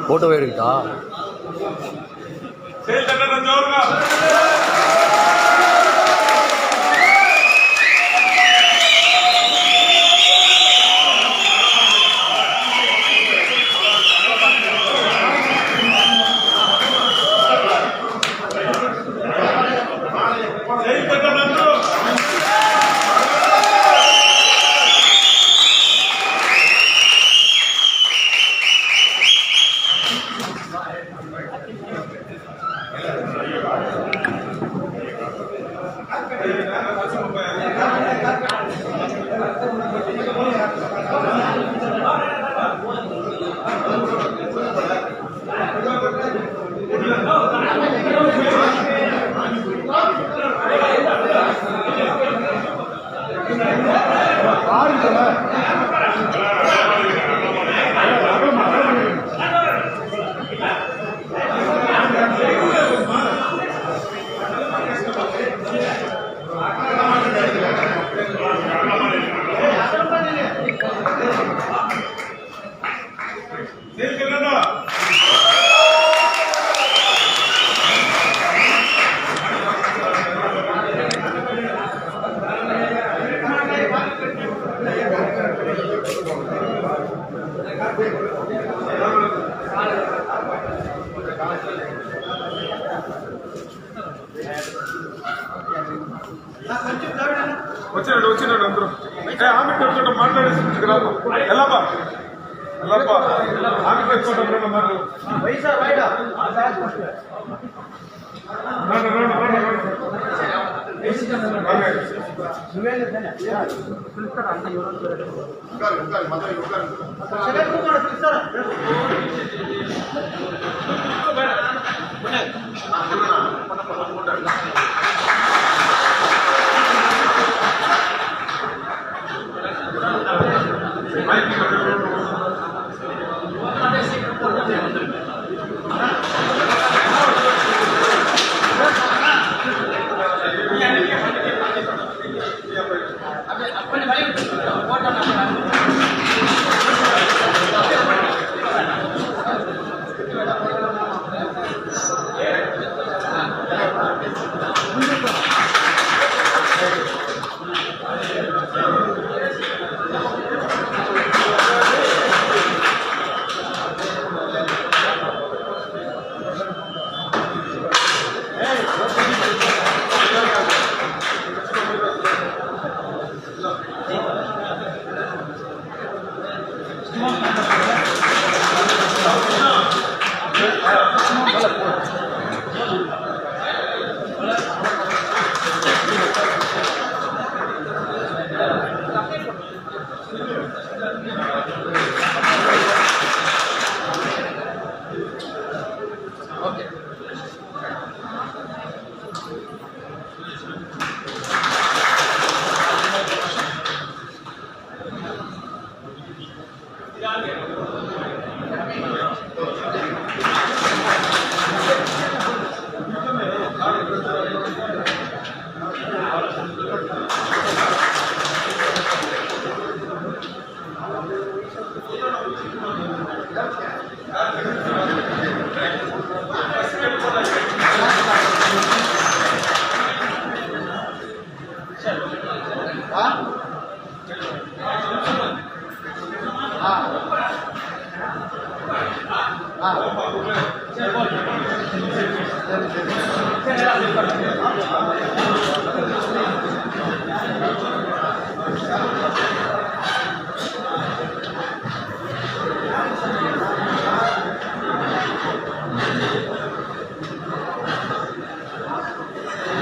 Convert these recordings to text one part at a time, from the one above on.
Photo எடுக்கா వచ్చినాడు అందరూ ఆమె పెట్టుకుంటాం మాట్లాడేసుకురాదు ఎలాపా ఎలాపా ఆమె పెట్టుకుంటాం మాట్లాడు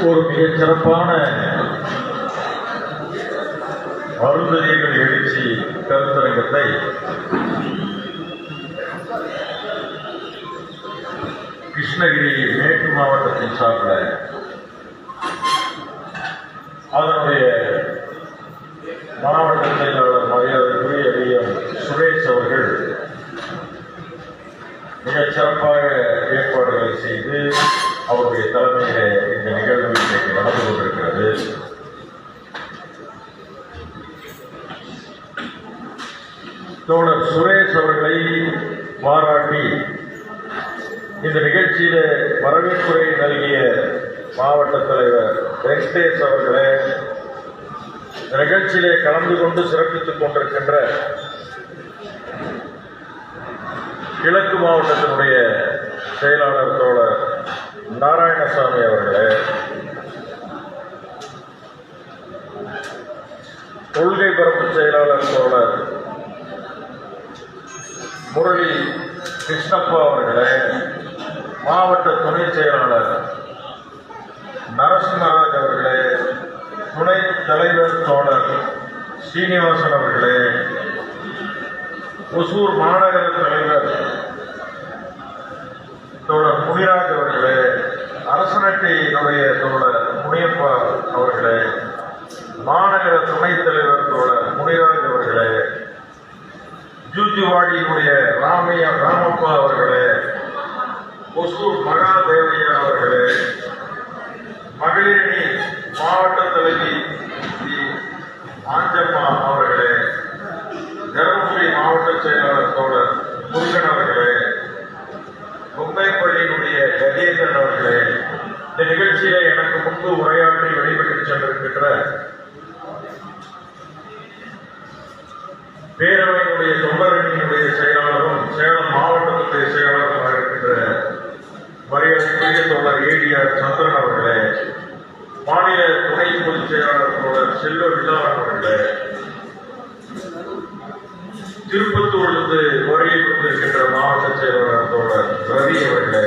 ஒரு மிகச் சிறப்பான அருந்ததியர்கள் எழுச்சி கருத்தரங்கத்தை கிருஷ்ணகிரி மேற்கு மாவட்டத்தின் சார்பில் அதனுடைய மாவட்ட செயலாளர் மரியாதைக்குரிய ஐயம் சுரேஷ் அவர்கள் மிகச் சிறப்பாக ஏற்பாடுகளை செய்து அவருடைய தலைமையிலே இந்த நிகழ்வு இன்றைக்கு நடந்து கொண்டிருக்கிறது. தோழர் சுரேஷ் அவர்களை பாராட்டி இந்த நிகழ்ச்சியிலே வரவேற்புரை நல்கிய மாவட்ட தலைவர் வெங்கடேஷ் அவர்களே, இந்த நிகழ்ச்சியிலே கலந்து கொண்டு சிறப்பித்துக் கொண்டிருக்கின்ற கிழக்கு மாவட்டத்தினுடைய செயலாளர் தோழர் நாராயணசாமி அவர்களே, கொள்கை பரப்பு செயலாளர் தோழர் முரளி கிருஷ்ணப்பா அவர்களே, மாவட்ட துணை செயலாளர் நரசிம்மராஜ் அவர்களே, துணை தலைவர் தோழர் ஸ்ரீனிவாசன் அவர்களே, ஒசூர் மாநகர தலைவர் தோழர் முனிராஜ் அவர்களே, அரசனட்டையினுடைய தோழர் முனியப்பா அவர்களே, மாநகர துணைத் தலைவர் தோழர் முனிராஜ் அவர்களே, ஜூஜுவாடியினுடைய ராமப்பா அவர்களே, ஒசூர் மகாதேவையா அவர்களே, மகளிரணி மாவட்ட தலைவி ஆஞ்சம்மா அவர்களே, தருமபுரி மாவட்ட செயலாளர் தோழர் முருகன் அவர்களே, மும்பைப்பள்ளியினுடைய கஜேந்திரன் அவர்களே, இந்த நிகழ்ச்சியில எனக்கு முன்பு உரையாற்றி விடைபெற்று சென்றிருக்கின்ற பேரவையினுடைய தொண்டரணியினுடைய செயலாளரும் சேலம் மாவட்டத்தினுடைய செயலாளருமாக இருக்கின்ற மரியாதைக்குரிய தோழர் ஏடிஆர் சந்திரன் அவர்களே, மாநில துணை பொதுச் செயலாளர் தோழர் செல்வ விழாவன் அவர்களே, திருப்பத்தூரிலிருந்து வருகை கொண்டிருக்கின்ற மாவட்ட செயலாளர் தோழர் ரவி அவர்களே,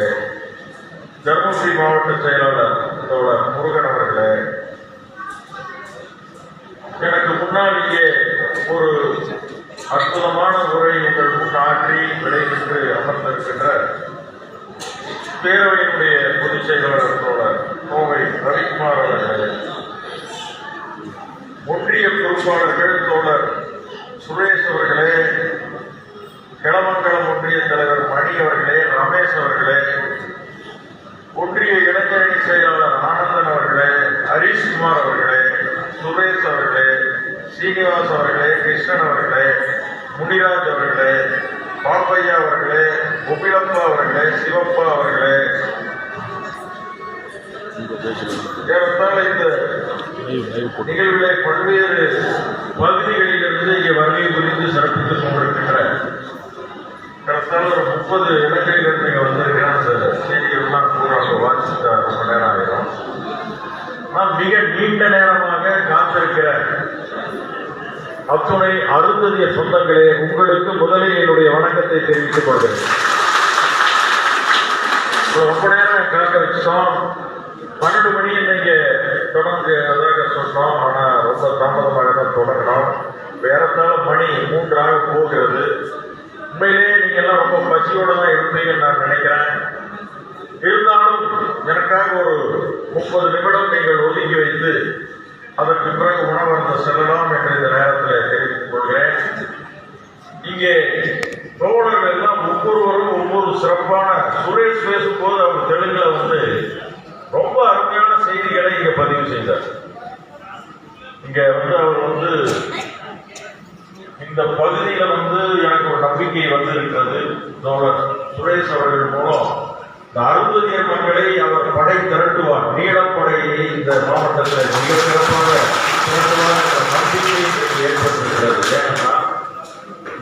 தருமபுரி மாவட்ட செயலாளர் தோழர் முருகன் அவர்களே, எனக்கு முன்னால் இங்கே ஒரு அற்புதமான உரை உங்கள் முன் ஆற்றி விடைபெற்று அமர்ந்திருக்கின்ற பேரவையினுடைய பொதுச் செயலாளர் தோழர் கோவை ரவிக்குமார் அவர்களே, ஒன்றிய பொறுப்பாளர்கள் தோழர் சுரேஷ் அவர்களே, கிளமங்கலம் ஒன்றிய தலைவர் மணி அவர்களே, ரமேஷ் அவர்களே, ஒன்றிய இளைஞரணி செயலாளர் ஆனந்தன் அவர்களே, ஹரிஷ்குமார் அவர்களே, சுரேஷ் அவர்களே, சீனிவாஸ் அவர்களே, கிருஷ்ணன் அவர்களே, முனிராஜ் அவர்களே, பாப்பையா அவர்களே, கோபிலப்பா அவர்களே, சிவப்பா அவர்களே, இந்த நிகழ்வுகளை பல்வேறு பகுதிகளிலிருந்து இங்கே வருகை புரிந்து சிறப்பித்துக் கொண்டிருக்கின்ற கடத்தால் ஒரு 30 இடங்களிலிருந்து இங்கே வந்திருக்கிற அந்த செய்திகள்லாம் பூராக வாசித்தா ரொம்ப நேரம் ஆகிடும். நான் மிக நீண்ட நேரமாக காத்திருக்கிற அத்துணை அருந்ததிய சொந்தங்களே, உங்களுக்கு முதலில் என்னுடைய வணக்கத்தை தெரிவித்துக் கொள்கிறேன். ரொம்ப நேரம் காக்க வச்சோம். 12 மணி இன்னைக்கு தொடர்ந்து சொன்னோம். ஆனால் ரொம்ப தாமதமாக தான் தொடங்கினோம். வேறத்தால மணி 3 போகிறது. உண்மையிலேயே நீங்க எல்லாம் ரொம்ப பசியோடு தான் இருப்பீங்கன்னு நான் நினைக்கிறேன். இருந்தாலும் எனக்காக ஒரு 30 நிமிடம் நீங்கள் ஒதுக்கி வைத்து அதற்கு பிறகு உணவருந்த செல்லலாம் என்று இந்த நேரத்தில் தெரிவித்துக் கொள்கிறேன். இங்கே தோழர்கள் எல்லாம் ஒவ்வொருவரும் ஒவ்வொரு சிறப்பான, சுரேஷ் பேசும்போது அவர் தெலுங்குல ரொம்ப அருமையான செய்திகளை இங்க பதிவு செய்தார். இங்க அவர் இந்த பகுதியில எனக்கு ஒரு நம்பிக்கை இருக்கிறது. தோழர் சுரேஷ் அவர்கள் மூலம் இந்த அருந்ததிய மக்களை அவர் படை திரட்டுவார், நீளப்படையை இந்த மாவட்டத்தில் மிக சிறப்பாக திரட்டுவார் என்ற நம்பிக்கை ஏற்பட்டிருக்கிறது. ஏன்னா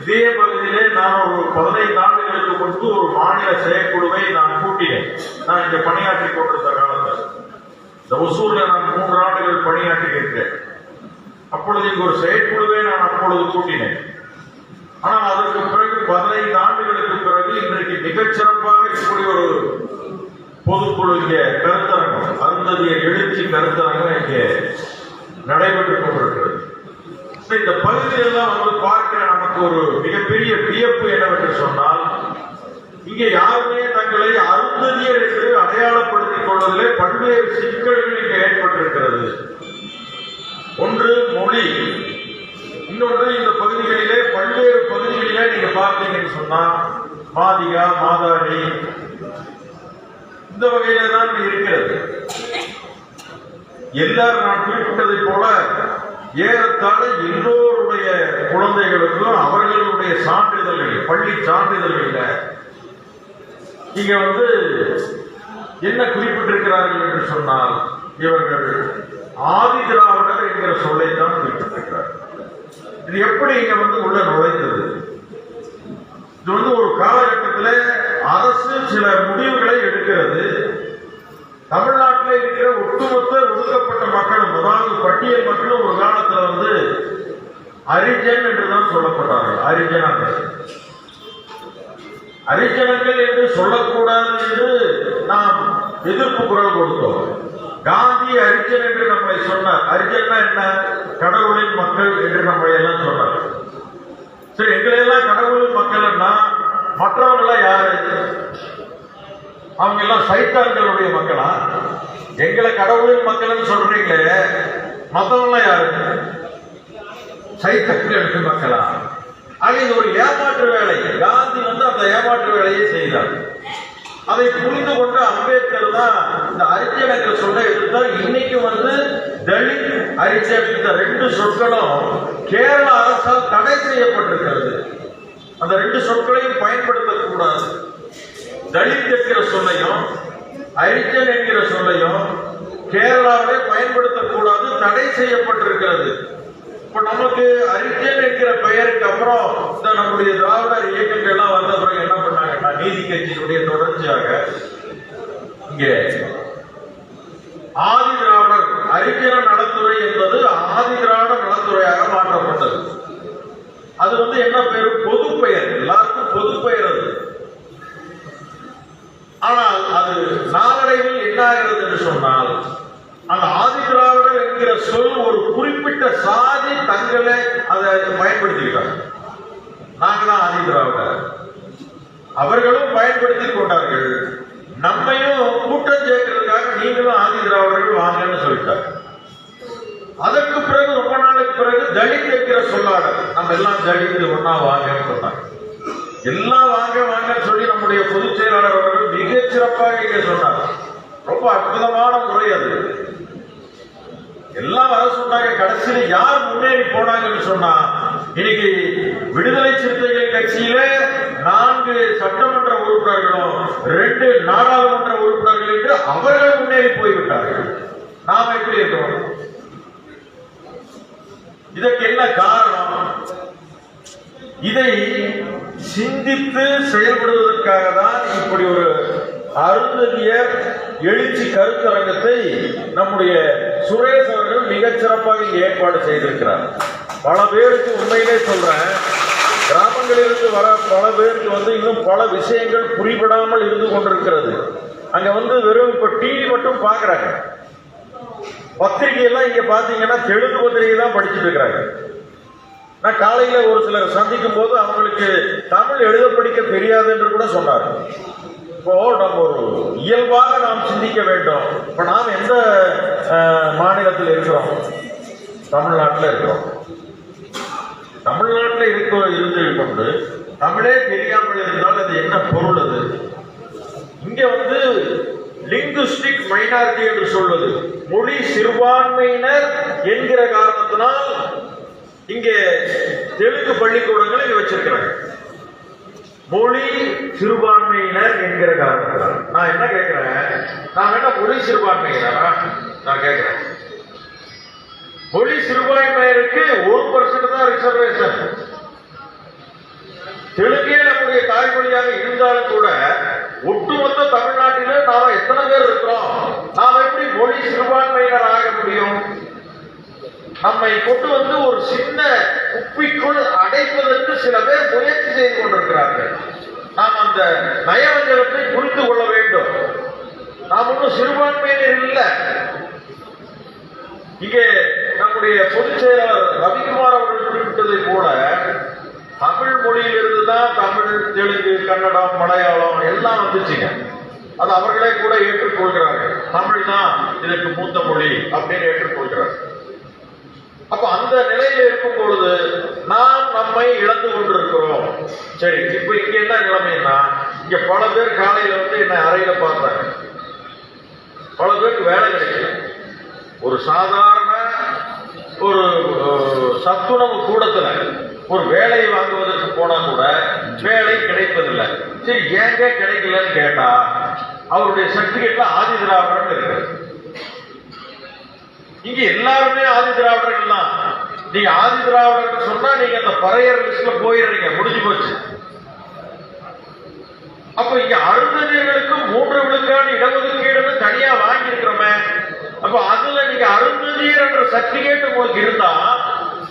இதே பகுதியிலே நான் ஒரு 15 ஆண்டுகளுக்கு முன்பு ஒரு மாநில செயற்குழுவை நான் கூட்டினேன். நான் இங்க பணியாற்றி கொண்டிருந்த காலத்தில் இந்த ஒசூர்ல நான் 3 ஆண்டுகள் பணியாற்றி இருக்கிறேன். அப்பொழுது இங்கு ஒரு செயற்குழுவை நான் அப்பொழுது கூட்டினேன். ஆனால் அதற்கு பிறகு 15 ஆண்டுகளுக்கு பிறகு இன்றைக்கு மிகச்சிறப்பாக இப்படி ஒரு பொதுக்குழு இங்கே கருத்தரங்கம், அருந்ததியர் எழுச்சி கருத்தரங்கம் இங்கே நடைபெற்றுக் கொண்டிருக்கிறது. இந்த பகுதியெல்லாம் பார்க்கிற நமக்கு ஒரு மிகப்பெரிய வியப்பு என்னவென்று சொன்னால், இங்கே யாருமே தங்களை அருந்ததியர் என்று அடையாளப்படுத்திக் கொள்வதிலே பல்வேறு சிக்கல்கள் இங்கே ஏற்பட்டிருக்கிறது. ஒன்று மொழி, இன்னொன்று இந்த பகுதிகளிலே பல்வேறு பகுதிகளிலே நீங்க பார்த்தீங்கன்னு சொன்னா மாதிகா, மாதாடி இந்த வகையில தான் இருக்கிறது. எல்லாரும் நான் குறிப்பிட்டதை போல ஏறத்தாழ எல்லோருடைய அவர்களுடைய குழந்தைகளுக்கும் அவர்களுடைய சான்றிதழ்கள், பள்ளி சான்றிதழ்கள்ல இங்க என்ன குறிப்பிட்டிருக்கிறார்கள் என்று சொன்னால், இவர்கள் ஆதி திராவிடர் என்கிற சொல்லைத்தான் குறிப்பிட்டிருக்கிறார்கள். இது எப்படி இங்க உள்ள நுழைந்தது? இது ஒரு காலகட்டத்தில் அரசு சில முடிவுகளை எடுக்கிறது. தமிழ்நாட்டில் இருக்கிற ஒட்டுமொத்த ஒதுக்கப்பட்ட மக்களும், அதாவது பட்டியல் மக்களும் ஒரு காலத்தில் அரிஜன் என்றுதான் சொல்லப்பட்டார்கள். அரிஜனங்கள் என்று சொல்லக்கூடாது என்று நாம் எதிர்ப்பு குரல் கொடுத்தோம். காந்தி அரிஜன் என்று நம்மளை சொன்னார். அரிஜன்னா என்ன? கடவுளின் மக்கள் என்று நம்மளை எல்லாம் சொன்னார். சரி, எங்களையெல்லாம் கடவுளின் மக்கள்னா மற்றவங்கள யாரு? அவங்க எல்லாம் சைத்தான்களுடைய மக்களா? எங்களை கடவுளின் மக்கள் சொல்றீங்களே, மற்றவங்கள யாரு? சைத்தான்களுக்கு மக்களா? ஆக இது ஒரு ஏமாற்று வேலை. காந்தி அந்த ஏமாற்று வேலையை செய்தார். அதை புரிந்து கொண்டு அம்பேத்கர் தான் இந்த அரிஜன் என்ற சொல்லை எதிர்த்தார். இன்னைக்கு தலித், அரிஜன் இந்த ரெண்டு சொற்களும் கேரள அரசால் தடை செய்யப்பட்டிருக்கிறது. அந்த ரெண்டு சொற்களையும் பயன்படுத்தக்கூடாது. தலித் என்கிற சொல்லையும் அரிஜன் என்கிற சொல்லையும் கேரளாவிலே பயன்படுத்தக்கூடாது, தடை செய்யப்பட்டிருக்கிறது. இப்ப நமக்கு அரிஜன் என்கிற பெயருக்கு அப்புறம் இந்த நம்முடைய திராவிடர் இயக்கங்கள் எல்லாம் வந்த பிறகு என்ன பண்ணாங்கன்னா, நீதி கட்சியினுடைய தொடர்ச்சியாக இங்கே ஆதி திராவிடர் அரிஜன நலத்துறை என்பது ஆதி திராவிடர் நலத்துறையாக மாற்றப்பட்டது. அது என்ன பேரு? பொது பெயர், எல்லாருக்கும் பொது பெயர் அது. ஆனால் அது நாளடைவில் என்ன ஆகிறது என்று சொன்னால், அந்த ஆதி திராவிடர் என்கிற சொல் ஒரு குறிப்பிட்ட சாதி தங்களை அதை பயன்படுத்திக்கிட்டாங்க. நாங்க தான் ஆதி திராவிடர், அவர்களும் பயன்படுத்தி கொண்டார்கள். நம்மையும் கூட்டம் சேர்க்கிறதுக்காக நீங்களும் ஆதி திராவிடர்கள் வாங்கன்னு சொல்லிட்டாங்க. அதற்கு பிறகு ரொம்ப நாளுக்கு பிறகு தலித் என்கிற சொல்லாடல், நம்ம எல்லாம் தலித் ஒன்னா வாங்கன்னு சொன்னாங்க. எல்லாம் வாங்கன்னு சொல்லி நம்முடைய பொதுச் செயலாளர் அவர்கள் மிகச் சிறப்பாக இங்கே சொன்னார். ரொம்ப அற்புதமான முறை அது. எல்லாம் வர சொன்னாங்க. கடைசியில் யார் முன்னேறி போனாங்கன்னு சொன்னா, இன்னைக்கு விடுதலை சிறுத்தைகள் கட்சியில 4 சட்டமன்ற உறுப்பினர்களும் 2 நாடாளுமன்ற உறுப்பினர்கள் என்று அவர்கள் முன்னேறி போய்விட்டார்கள். நாம எப்படி இருக்கிறோம்? இதற்கு என்ன காரணம்? இதை சிந்தித்து செயல்படுவதற்காக தான் இப்படி ஒரு அருந்ததியர் எழுச்சி கருத்தரங்கத்தை நம்முடைய சுரேஷ் அவர்கள் மிகச் சிறப்பாக ஏற்பாடு செய்திருக்கிறார். பல பேருக்கு உண்மையிலே சொல்றேன், கிராமங்களிலிருந்து வர பல பேருக்கு இன்னும் பல விஷயங்கள் புரிபடாமல் இருந்து கொண்டிருக்கிறது. அங்க வெறும் இப்ப டிவி மட்டும் பாக்குறாங்க. பத்திரிகை எல்லாம் இங்க பாத்தீங்கன்னா தெலுங்கு பத்திரிகை தான் படிச்சுட்டு இருக்கிறாங்க. நான் காலையில ஒரு சிலர் சந்திக்கும் போது அவங்களுக்கு தமிழ் எழுத படிக்க தெரியாது என்று கூட சொன்னார். இப்போ நம்ம ஒரு இயல்பாக நாம் சிந்திக்க வேண்டும். இப்ப நாம் எந்த மாநிலத்தில் இருக்கிறோம்? தமிழ்நாட்டில் இருக்கிறோம். தமிழ்நாட்டில் இருந்து கொண்டு தமிழே தெரியாமல் இருந்தால் அது என்ன பொருள்? அது இங்க லிங்குஸ்டிக் மைனாரிட்டி என்று சொல்வது, மொழி சிறுபான்மையினர் என்கிற காரணத்தினால் இங்கே தெலுங்கு பள்ளிக்கூடங்கள் இங்க வச்சிருக்கிறாங்க. மொழி சிறுபான்மையினர் என்கிற காரணத்தினால் நான் என்ன கேட்கிறேன், நான் என்ன மொழி சிறுபான்மையினரா? நான் கேட்கிறேன், மொழி சிறுபான்மையினருக்கு 1% தான் ரிசர்வேஷன். தெலுங்கே நம்முடைய தாய்மொழியாக இருந்தாலும் கூட ஒட்டுமொத்த தமிழ்நாட்டில நாம எத்தனை பேர் இருக்கிறோம்? நாம எப்படி மொழி சிறுபான்மையினர் ஆக முடியும்? நம்மை கொண்டு ஒரு சின்ன குப்பிக்குள் அடைப்பதற்கு சில பேர் முயற்சி செய்து கொண்டிருக்கிறார்கள். நாம் அந்த நயவஞ்சகத்தை புரிந்து கொள்ள வேண்டும். நாம் ஒன்றும் சிறுபான்மையினர் இல்லை. இங்கே நம்முடைய பொதுச் செயலாளர் ரவிக்குமார் அவர்கள் குறிப்பிட்டதை போல தமிழ் மொழியிலிருந்து தான் தமிழ், தெலுங்கு, கன்னடம், மலையாளம் எல்லாம் வந்துச்சுங்க. அது அவர்களே கூட ஏற்றுக்கொள்கிறார்கள். தமிழ் தான் இதற்கு மூத்த மொழி அப்படின்னு ஏற்றுக்கொள்கிறார்கள். அப்ப அந்த நிலையில இருக்கும் பொழுது நாம் நம்மை இழந்து கொண்டிருக்கிறோம். சரி, இப்ப இங்க என்ன நிலைமைன்னா, இங்க பல பேர் காலையில என்ன அறையில பார்த்தாங்க, பல பேருக்கு வேலை கிடைக்கல. ஒரு சாதாரண ஒரு சத்துணவு கூடத்துல ஒரு வேலை வாங்குவதற்கு போனா கூட வேலை கிடைப்பதில்லை. சரி, ஏங்க கிடைக்கலன்னு கேட்டா அவருடைய சர்டிபிகேட்ல ஆதி திராவிடர் இருக்கு. இங்க எல்லாருமே ஆதி திராவிடர்கள் தான். நீங்க ஆதி திராவிடர் சொன்னா நீங்க அந்த பறையர் லிஸ்ட்ல போயிடுறீங்க, முடிஞ்சு போச்சு. அப்ப இங்க அருந்ததியர்களுக்கு 3 விழுக்காடு இடஒதுக்கீடுன்னு தனியா வாங்கி இருக்கிறோமே. அப்ப அதுல நீங்க அருந்ததியர் என்ற சர்டிபிகேட் உங்களுக்கு இருந்தா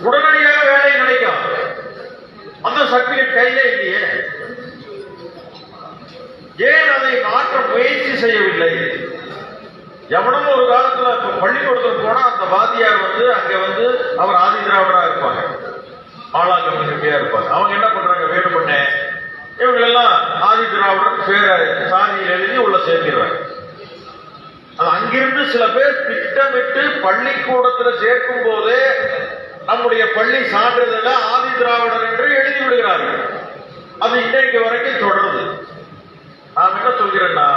உடனடியாக வேலை கிடைக்கும். அந்த சர்டிபிகேட் கையில இல்லையே. ஏன் அதை மாற்ற முயற்சி செய்யவில்லை? எவனும் ஒரு காலத்துல பள்ளிக்கூடத்துக்கு போனா அந்த வாத்தியார் அங்க அவர் ஆதி திராவிடரா இருப்பாங்க, ஆளா கம்யூனிட்டியா இருப்பாங்க. அவங்க என்ன பண்றாங்க, வேணும்னே இவங்க எல்லாம் ஆதி திராவிடர் பேரை சாதியில் எழுதி உள்ள சேர்க்கிறாங்க. அது அங்கிருந்து சில பேர் திட்டமிட்டு பள்ளிக்கூடத்தில் சேர்க்கும் போதே நம்முடைய பள்ளி சான்றிதழ ஆதி திராவிடர் என்று எழுதி விடுகிறார்கள். அது இன்றைக்கு வரைக்கும் தொடருது. நான் என்ன சொல்கிறேன்னா,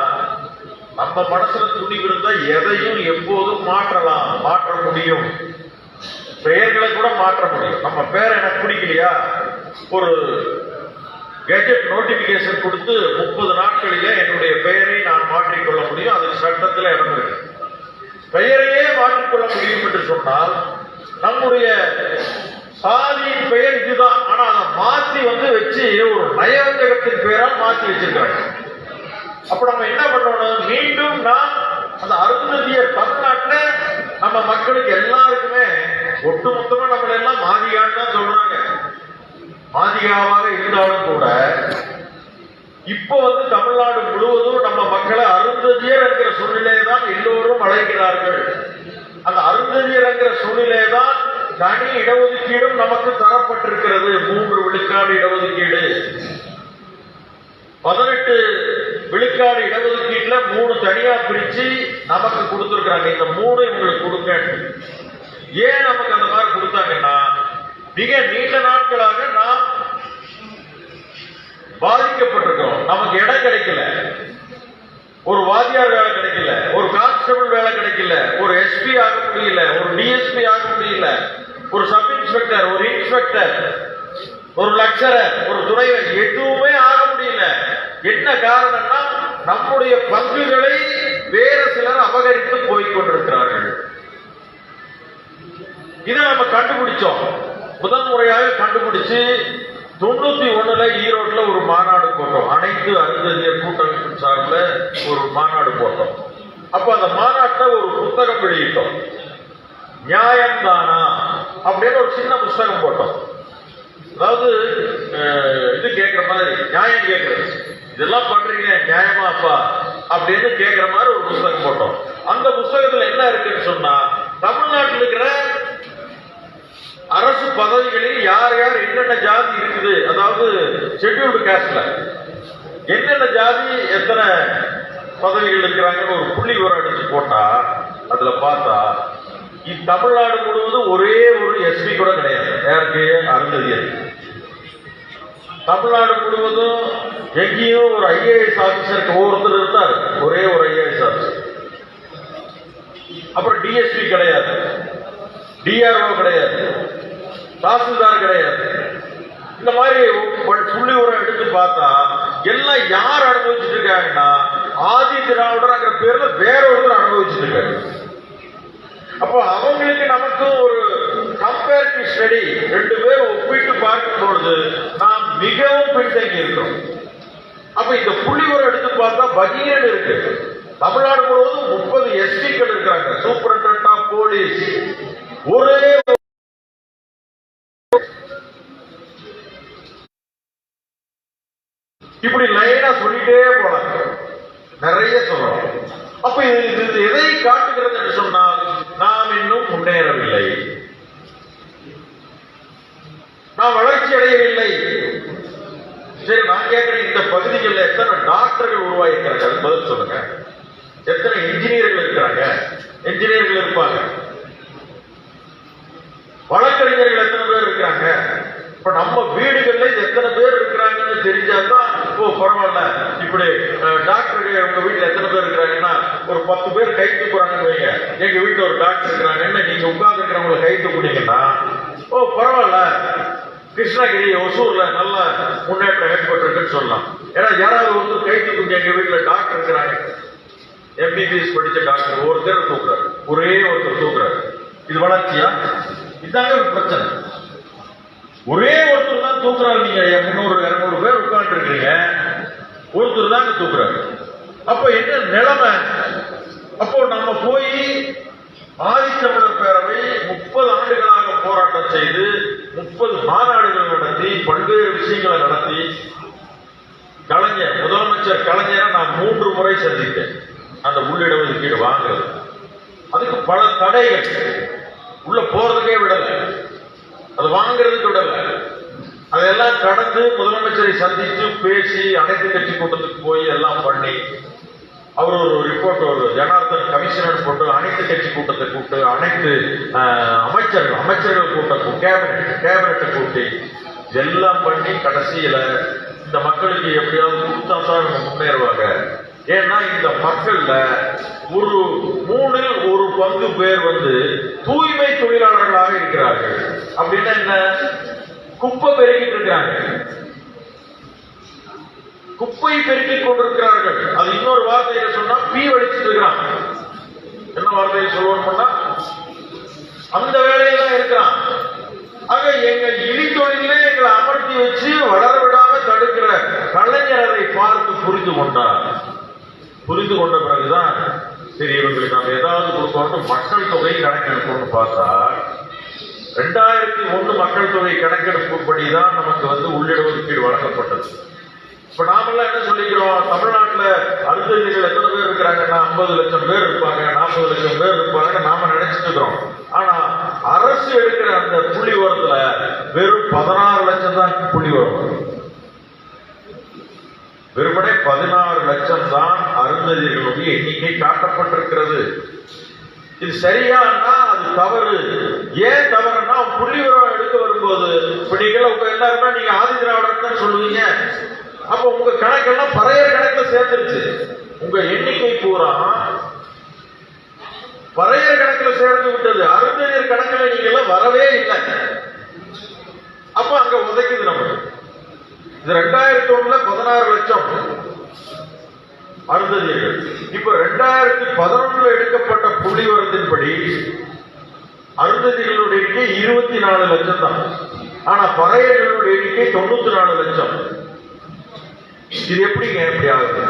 நம்ம மனசுல துணிவு இருந்தா எதையும் எப்போதும் மாற்றலாம், மாற்ற முடியும். பெயர்களை கூட மாற்ற முடியும். நம்ம பேரை எனக்கு பிடிக்கலையா, ஒரு கெஜெட் நோட்டிபிகேஷன் கொடுத்து 30 நாட்களிலே என்னுடைய பெயரை நான் மாற்றிக்கொள்ள முடியும். அதுக்கு சட்டத்தில் இடம் இருக்கு. பெயரையே மாற்றிக்கொள்ள முடியும் என்று சொன்னால் நம்முடைய சாதியின் பெயர் இதுதான், ஆனா அதை மாற்றி வச்சு ஒரு நயவஞ்சகத்தின் பெயரால் மாற்றி வச்சிருக்காங்க. அப்ப நம்ம என்ன பண்ணணும், மீண்டும் நான் அந்த அருந்ததியர் தமிழ்நாட்டில் நம்ம மக்களுக்கு எல்லாருக்குமே ஒட்டுமொத்தமா நம்மள எல்லாம் மாதிகான்னு தான் சொல்றாங்க. மாதிகாவாக இருந்தாலும் கூட இப்ப தமிழ்நாடு முழுவதும் நம்ம மக்களை அருந்ததியர் என்கிற சூழ்நிலையை தான் எல்லோரும் அழைக்கிறார்கள். அந்த அருந்ததியர் என்கிற சூழ்நிலையை தான் தனி இடஒதுக்கீடும் நமக்கு தரப்பட்டிருக்கிறது. 3 விழுக்காடு இடஒதுக்கீடு, 18 விழுக்காடு இடஒதுக்கீட்டுல 3 தனியா பிரிச்சு நமக்கு கொடுத்திருக்கிறாங்க. இந்த 3 இவங்களுக்கு கொடுங்க. ஏன் நமக்கு அந்த மாதிரி கொடுத்தாங்கன்னா, மிக நீண்ட நாட்களாக நாம் பாதிக்கப்பட்டிருக்கிறோம். நமக்கு இடம் கிடைக்கல, ஒரு வாத்தியார் வேலை கிடைக்கல, ஒரு கான்ஸ்டபிள் வேலை கிடைக்கல, ஒரு எஸ்பி ஆக முடியல, ஒரு டிஎஸ்பி ஆக முடியல, ஒரு சப் இன்ஸ்பெக்டர், ஒரு இன்ஸ்பெக்டர், ஒரு லெக்சரர், ஒரு துணைவர், எதுவுமே ஆக முடியல. என்ன காரணம்னா, நம்முடைய பங்குகளை வேறு சிலர் அபகரித்து போய்கொண்டிருக்கிறார்கள். இதை நம்ம கண்டுபிடிச்சோம். முதன் முறையாக கண்டுபிடிச்சு 91 ஈரோட்ல ஒரு மாநாடு போட்டோம். அனைத்து அருந்ததியர் கூட்டமைப்பின் சார்பில் ஒரு மாநாடு போட்டோம். அப்ப அந்த மாநாட்டில் ஒரு புத்தகம் வெளியிட்டோம். நியாயம்தானா அப்படின்னு ஒரு சின்ன புத்தகம் போட்டோம். அதாவது இது கேட்கிற மாதிரி, நியாயம் கேட்கறது, இதெல்லாம் பண்றீங்க நியாயமா அப்பா அப்படின்னு கேட்கிற மாதிரி ஒரு புத்தகம் போட்டோம். அந்த புத்தகத்துல என்ன இருக்குன்னு சொன்னா, தமிழ்நாட்டில் இருக்கிற அரசு பதவிகளில் யார் யார் என்னென்ன ஜாதி இருக்குது, அதாவது ஷெட்யூல்டு காஸ்ட்ல என்னென்ன ஜாதி எத்தனை பதவிகள் இருக்கிறாங்கன்னு ஒரு புள்ளி விவரம் அடிச்சு போட்டா, அதுல பார்த்தா தமிழ்நாடு முழுவதும் ஒரே ஒரு எஸ்பி கூட கிடையாது. யாருக்கு? அருந்ததியர். தமிழ்நாடு முழுவதும் எங்கேயும் ஒரு ஐஏஎஸ் ஆபீசருக்கு ஒருத்தர் இருந்தார், ஒரே ஒரு ஐஏஎஸ் ஆபீசர். அப்புறம் டிஎஸ்பி கிடையாது, டிஆர்ஓ கிடையாது, தாசில்தார் கிடையாது. இந்த மாதிரி புள்ளி உரம் எடுத்து பார்த்தா எல்லாம் யார் அனுபவிச்சுட்டு இருக்காங்கன்னா, ஆதி திராவிடர் பேர்ல வேற ஒருத்தர் அனுபவிச்சுட்டு இருக்காங்க. அப்போ அவங்களுக்கு நமக்கும் ஒரு கம்பேரிட்டிவ் ஸ்டடி, 2 பேர் ஒப்பிட்டு பார்க்கும் பொழுது நாம் மிகவும் பின்தங்கி இருக்கிறோம். அப்ப இந்த புள்ளி உரம் எடுத்து பார்த்தா பகீரன் இருக்கு. தமிழ்நாடு முழுவதும் 30 எஸ்பிக்கள் இருக்கிறாங்க, சூப்பரிண்டென்டென்ட் ஆஃப் போலீஸ். ஒரே இப்படி லைனா சொல்லிட்டே போனாங்க, நிறைய சொல்லலாம். அப்ப இது எதை காட்டுகிறது என்று சொன்னால், நாம் இன்னும் முன்னேறவில்லை, நாம் வளர்ச்சி அடையவில்லை. சரி, நான் கேட்கிறேன், இந்த பகுதிகளில் எத்தனை டாக்டர்கள் உருவாயிருக்கிறாங்க, அது பதில் சொல்லுங்க. எத்தனை இன்ஜினியர்கள் இருக்கிறாங்க? இன்ஜினியர்கள் இருப்பாங்க. வழக்கறிஞர்கள் எத்தனை பேர் இருக்கிறாங்க? இப்ப நம்ம வீடுகள்ல எத்தனை பேர் இருக்கிறாங்கன்னு தெரிஞ்சாதான், ஓ பரவாயில்ல, இப்படி டாக்டர்கள் உங்க வீட்டுல எத்தனை பேர் இருக்கிறாங்கன்னா ஒரு 10 பேர் கை தூக்குறாங்கன்னு வைங்க, எங்க வீட்டுல ஒரு டாக்டர் இருக்கிறாங்கன்னு நீங்க உட்கார்ந்து இருக்கிறவங்களை கை தூக்குனீங்கன்னா ஓ பரவாயில்ல, கிருஷ்ணகிரி ஒசூர்ல நல்ல முன்னேற்றம் ஏற்பட்டிருக்குன்னு சொல்லலாம். ஏன்னா யாராவது ஒருத்தர் கை தூக்கி, எங்க வீட்டுல டாக்டர் இருக்கிறாங்க, எம்பிபிஎஸ் படிச்ச டாக்டர் ஒருத்தர் தூக்குறாரு, ஒரே ஒருத்தர் தூக்குறாரு. இது வளர்ச்சியா? இதாங்க ஒரு பிரச்சனை. ஒரே ஒருத்தர் தான் தூக்குறாரு. நீங்க 300-200 பேர் உட்கார்ந்து இருக்கீங்க, ஒருத்தர் தாங்க தூக்குறாரு. அப்ப என்ன நிலைமை? அப்போ நம்ம போய் ஆதித்தமிழர் பேரவை 30 ஆண்டுகளாக போராட்டம் செய்து 30 மாநாடுகள் நடத்தி பல்வேறு விஷயங்களை நடத்தி கலைஞர், முதலமைச்சர் கலைஞரை நான் 3 முறை சந்தித்தேன். அந்த உள்ளிட ஒதுக்கீடு வாங்குறது, அதுக்கு பல தடைகள், உள்ள போறதுக்கே விடல, அது வாங்குறதுக்கு விடல. அதெல்லாம் கடந்து முதலமைச்சரை சந்தித்து பேசி அனைத்து கட்சி கூட்டத்துக்கு போய் எல்லாம் பண்ணி அவர் ஒரு ரிப்போர்ட், ஒரு ஜனார்தன் கமிஷனர் போட்டு அனைத்து கட்சி கூட்டத்தை கூப்பிட்டு அனைத்து அமைச்சர்கள் கூட்டம், கேபினட்டை கூட்டி எல்லாம் பண்ணி கடைசியில இந்த மக்களுக்கு எப்படியாவது கொடுத்தா தான் இவங்க முன்னேறுவாங்க. ஏன்னா இந்த மக்கள்ல ஒரு 1/3 பேர் தூய்மை தொழிலாளர்களாக இருக்கிறார்கள். அப்படின்னா என்ன? குப்பை பெருக்கிட்டு இருக்கிறாங்க, குப்பை பெருக்கிக் கொண்டிருக்கிறார்கள். அது இன்னொரு வார்த்தையில சொன்னா பீ வடிச்சிட்டு இருக்கிறான். என்ன வார்த்தையை சொல்லணும்னா அந்த வேலையில தான் இருக்கிறான். ஆக எங்க இழித்தொழிலே எங்களை அமர்த்தி வச்சு வளர விடாம தடுக்கிற கலைஞர் அதை பார்த்து புரிந்து கொண்டார். புரிந்து கொண்ட பிறகுதான் சரி இவங்களுக்கு நம்ம ஏதாவது கொடுக்கணும், மக்கள் தொகை கணக்கெடுப்போம்னு பார்த்தா 2001 மக்கள் தொகை கணக்கெடுப்புப்படிதான் நமக்கு உள்ளிட ஒதுக்கீடு வழங்கப்பட்டது. இப்ப நாமெல்லாம் என்ன சொல்லிக்கிறோம், தமிழ்நாட்டில் அருந்ததிகள் எத்தனை பேர் இருக்கிறாங்கன்னா 50 லட்சம் பேர் இருப்பாங்க, 40 லட்சம் பேர் இருப்பாங்க நாம நினைச்சிட்டு இருக்கிறோம். ஆனா அரசு எடுக்கிற அந்த புள்ளி ஓரத்துல வெறும் 16 லட்சம் தான் புள்ளி ஓரம். வெறுமனே 16 லட்சம் தான் அருந்ததிகளுடைய எண்ணிக்கை காட்டப்பட்டிருக்கிறது. இது சரியானா அது தவறு. ஏன் தவறுனா புள்ளி உரம் எடுக்க வரும்போது இப்ப நீங்க உங்க எல்லாருமே நீங்க ஆதி திராவிடர் தான் சொல்லுவீங்க. அப்ப உங்க கணக்கெல்லாம் பறையர் கணக்குல சேர்ந்துருச்சு. உங்க எண்ணிக்கை பூரா பறையர் கணக்குல சேர்ந்து விட்டது. அருந்ததியர் கணக்குல நீங்க எல்லாம் வரவே இல்லை. அப்ப அங்க உதைக்குது நமக்கு. இது 2001 16 லட்சம் அருந்ததியர்கள். இப்ப 2011 எடுக்கப்பட்ட புள்ளி விவரத்தின்படி அருந்ததிகளுடைய எண்ணிக்கை 24 லட்சம் தான். ஆனா பறையர்களுடைய எண்ணிக்கை 94 லட்சம். இது எப்படிங்க எப்படி ஆகுது?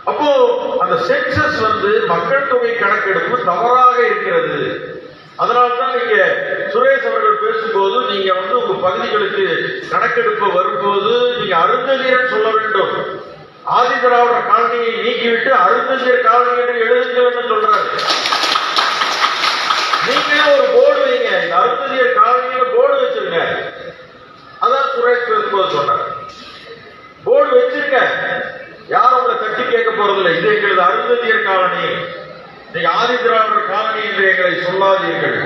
அப்போ அந்த சென்சஸ் மக்கள் தொகை கணக்கெடுப்பு தவறாக இருக்கிறது. அதனால்தான் நீங்க சுரேஷ் அவர்கள் பேசும்போது நீங்க உங்க பகுதிகளுக்கு கணக்கெடுப்பு வரும்போது நீங்க அருந்ததியர் சொல்ல வேண்டும். ஆதி திராவிடர் காலனியை நீக்கிவிட்டு அருந்ததியர் காலனி என்று எழுதுங்கள் சொல்றாரு. நீங்களே ஒரு போர்டு வைங்க, இந்த அருந்ததியர் காலனியில போர்டு வச்சிருங்க. அதான் சுரேஷ் பேசும்போது சொன்னார். போர்டு வச்சிருக்க, யாரும் உங்களை தட்டி கேட்க போறதில்லை. இது எங்களது அருந்ததியர் காலனி, நீங்க ஆதி திராவிடர் காலனி என்று எங்களை சொல்லாதீர்கள்.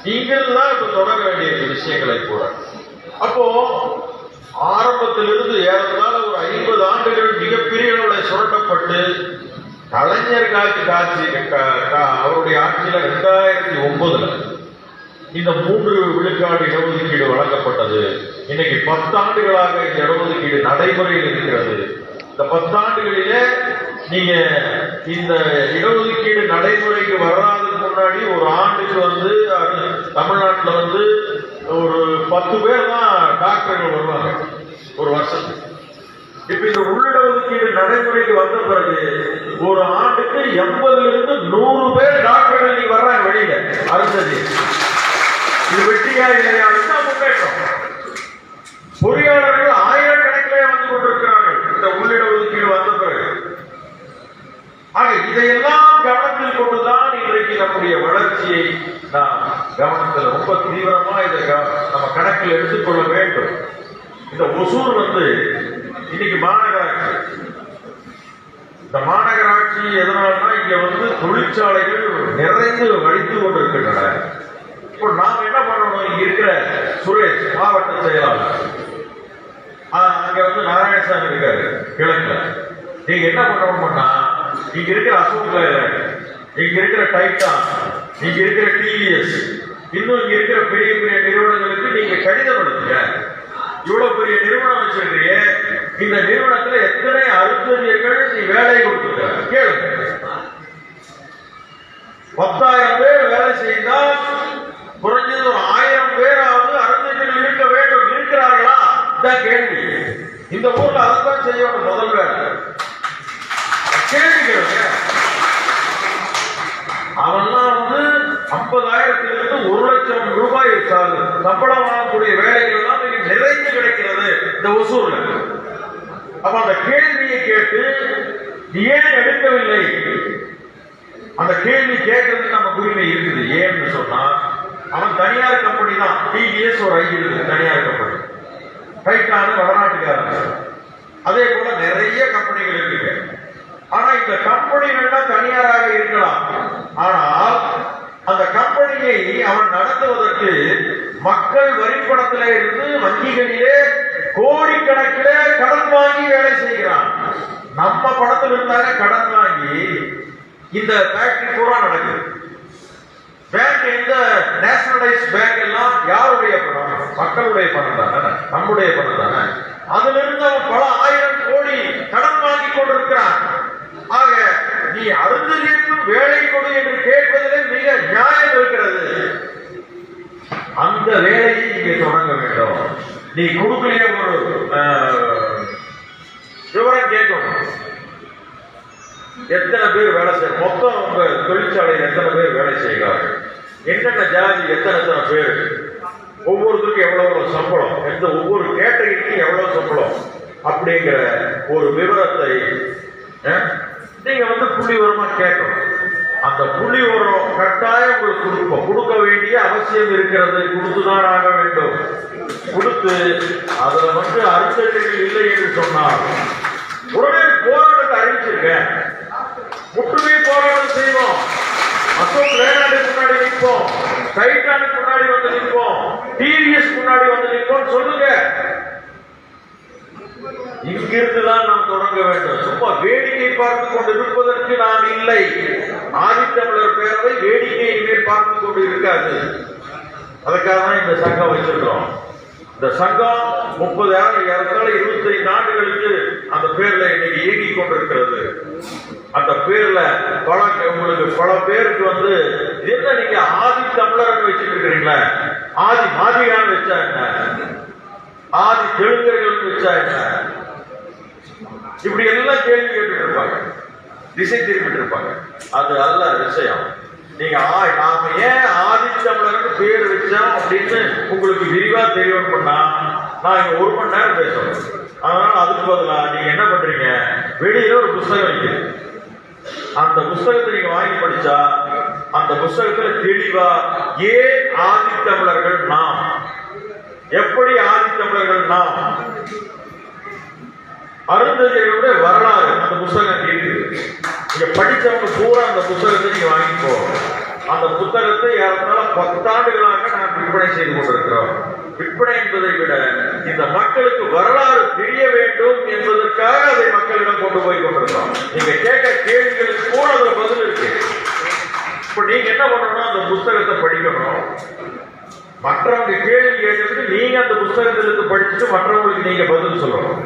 நீங்கள் தான் இப்ப தொடங்க வேண்டிய விஷயங்களை கூட. அப்போ ஆரம்பத்திலிருந்து ஏறத்தாழ ஒரு 50 ஆண்டுகள் மிகப்பெரிய அளவில் சுரண்டப்பட்டு கலைஞர் அவருடைய ஆட்சியில 2009 இந்த 3 விழுக்காடு இடஒதுக்கீடு வழங்கப்பட்டது. இன்னைக்கு 10 ஆண்டுகளாக இந்த இடஒதுக்கீடு நடைமுறையில் இருக்கிறது. இந்த 10 ஆண்டுகளிலே நீங்க இந்த இடஒதுக்கீடு நடைமுறைக்கு வராதுக்கு முன்னாடி ஒரு ஆண்டுக்கு தமிழ்நாட்டில் ஒரு 10 பேர் தான் டாக்டர்கள் வருவாங்க ஒரு வருஷத்துக்கு. இப்ப இந்த உள்ளிட ஒதுக்கீடு நடைமுறைக்கு வந்த பிறகு ஒரு ஆண்டுக்கு 80 to 100 பேர் டாக்டர்கள் நீங்க வர்றாங்க வெளியில. அருந்ததி இது வெற்றியா இல்லையா முன்னேற்றம். பொறியாளர்கள் ஆயிரக்கணக்கிலே கொண்டிருக்கிறார்கள் இந்த உள்ளிட ஒதுக்கீடு வந்த பிறகு. ஆக இதையெல்லாம் கவனத்தில் கொண்டுதான் இன்றைக்கு நம்முடைய வளர்ச்சியை நாம் கவனத்தில் ரொம்ப தீவிரமா இதை நம்ம கணக்கில் எடுத்துக்கொள்ள வேண்டும். இந்த ஒசூர் இன்னைக்கு மாநகராட்சி. இந்த மாநகராட்சி எதனால்னா இங்க தொழிற்சாலைகள் நிறைந்து வடித்து கொண்டிருக்கின்றன. இப்போ நாம் என்ன பண்ணணும், இங்க இருக்கிற சுரேஷ் மாவட்ட செயலாளர், அங்க நாராயணசாமி இருக்காரு கிழக்குல, நீங்க என்ன பண்ணணும்னா இங்க இருக்கிற அசோக் லேலண்ட், இங்க இருக்கிற டைட்டான், இங்க இருக்கிற டிவிஎஸ், இன்னும் இங்க பெரிய பெரிய நிறுவனங்களுக்கு நீங்க கடிதம் எழுதுங்க. இவ்வளவு பெரிய நிறுவனம் வச்சிருக்கீங்க, இந்த நிறுவனத்துல எத்தனை அருந்ததியர்கள் நீ வேலை கொடுத்துருக்க கேளுங்க. 10,000 பேர் வேலை செய்தால் குறைஞ்சது ஒரு 1000 பேராவது அருந்ததியர்கள் இருக்க வேண்டும். இருக்கிறார்களா? இதான் கேள்வி. இந்த ஊர்ல அதுதான் செய்யணும். முதல் வேலை கேள்வி கேளுங்க. அவன்லாம் 50,000 1,00,000 ரூபாய் சம்பளம் வாங்கக்கூடிய வேலைகள் தான் நிறைந்து கிடைக்கிறது இந்த ஒசூர்ல. அப்ப அந்த கேள்வியை கேட்டு ஏன் எடுக்கவில்லை? அந்த கேள்வி கேட்கறதுக்கு நம்ம உரிமை இருக்குது. ஏன்னு சொன்னா அவன் தனியார் கம்பெனி தான். டிவிஎஸ் ஒரு தனியார் கம்பெனி, டைட்டான் வடநாட்டுக்காரன், அதே போல நிறைய கம்பெனிகள் இருக்கு. ஆனா இந்த கம்பெனிகள் தனியாராக இருக்கலாம். ஆனால் அந்த கம்பெனியை அவன் நடத்துவதற்கு மக்கள் வரிப்பணத்தில இருந்து வங்கிகளிலே கோடிக்கணக்கிலே கடன் வாங்கி வேலை செய்கிறான். நம்ம பணத்தில் இருந்தாங்க கடன் வாங்கி இந்த ஃபேக்டரி பூரா நடக்குது. பேங்க், இந்த நேஷனலைஸ் பேங்க் எல்லாம் யாருடைய பணம்? மக்களுடைய பணம் தானே, நம்முடைய பணம் தானே. அதுல இருந்து அவன் பல 1000 கோடி கடன் வாங்கி கொண்டிருக்கிறான். ஆக நீ அருந்ததியருக்கும் வேலை கொடு என்று கேட்பதிலே மிக நியாயம் இருக்கிறது. அந்த வேலையை இங்கே தொடங்க வேண்டும். நீ கொடுக்கலையே ஒரு விவரம் கேட்கணும். எத்தனை பேர் வேலை செய்ய, மொத்தம் உங்க தொழிற்சாலையில் எத்தனை பேர் வேலை செய்கிறார்கள், என்னென்ன ஜாதி, எத்தனை பேர், ஒவ்வொருத்தருக்கும் எவ்வளவு சம்பளம், எந்த ஒவ்வொரு கேட்டகரிக்கும் எவ்வளவு சம்பளம் அப்படிங்கிற ஒரு விவரத்தை நீங்க புள்ளி விவரமா கேட்கணும். அந்த புள்ளி விவரம் கட்டாயம் உங்களுக்கு கொடுக்க வேண்டிய அவசியம் இருக்கிறது. கொடுத்துதான் ஆக வேண்டும். கொடுத்து அதுல அருந்ததியர்கள் இல்லை என்று சொன்னால் உடனே போராட்டத்தை அறிவிச்சிருக்கேன். முற்றுகை போராட்டம் செய்வோம். அசோக் லேலாண்டுக்கு முன்னாடி நிற்போம், டைட்டானுக்கு முன்னாடி வந்து நிற்போம், டிவிஎஸ் முன்னாடி வந்து நிற்போம் சொல்லுங்க. இங்கிருந்துதான் நாம் தொடங்க வேண்டும். சும்மா வேடிக்கை பார்த்து கொண்டு இருப்பதற்கு நாம் இல்லை. ஆதித்தமிழர் பேரவை வேடிக்கை இனிமேல் பார்த்து கொண்டு இருக்காது. அதுக்காக தான் இந்த சங்கம் வச்சிருக்கிறோம். இந்த சங்கம் 25 ஆண்டுகளுக்கு அந்த பேர்ல இன்னைக்கு இயங்கிக் கொண்டிருக்கிறது. அந்த பேர்ல உங்களுக்கு பல பேருக்கு என்ன நீங்க ஆதி தமிழர் வச்சுட்டு இருக்கிறீங்களா, ஆதி மாதிரியான வச்சா என்ன, ஆதி தெலுங்கர்கள் வச்சா என்ன, இப்படி எல்லாம் கேள்வி கேட்டு இருப்பாங்க, திசை திருப்பிட்டு இருப்பாங்க. அது அல்ல விஷயம். நீங்க நாம ஏன் ஆதித்தமிழருக்கு பேர் வச்சோம் அப்படின்னு உங்களுக்கு விரிவா தெரியும் பண்ணா நான் இங்க 1 மணி நேரம் பேசணும். அதனால அதுக்கு பதிலா நீங்க என்ன பண்றீங்க, வெளியில ஒரு புத்தகம் இருக்குது. அந்த புத்தகத்தை நீங்க வாங்கி படிச்சா அந்த புத்தகத்துல தெளிவா ஏன் ஆதித்தமிழர்கள் நாம், எப்படி ஆதித்தமிழர்கள் நாம், அருந்ததியர்களுடைய வரலாறு அந்த புத்தகம் இருக்குது. நீங்க படிச்சவங்க பூரா அந்த புத்தகத்தை நீங்க வாங்கிப்போ. அந்த புத்தகத்தை ஏறத்தாழ 10 ஆண்டுகளாக நான் விற்பனை செய்து கொண்டிருக்கிறோம். விற்பனை என்பதை விட இந்த மக்களுக்கு வரலாறு தெரிய வேண்டும் என்பதற்காக அதை மக்களிடம் கொண்டு போய் கொண்டிருக்கிறோம். நீங்க கேட்க கேள்விகளுக்கு கூட அதுல பதில் இருக்கு. இப்ப நீங்க என்ன பண்ணணும், அந்த புத்தகத்தை படிக்கணும். மற்றவங்க கேள்வி கேட்கறதுக்கு நீங்க அந்த புத்தகத்திலிருந்து படிச்சுட்டு மற்றவங்களுக்கு நீங்க பதில் சொல்லணும்.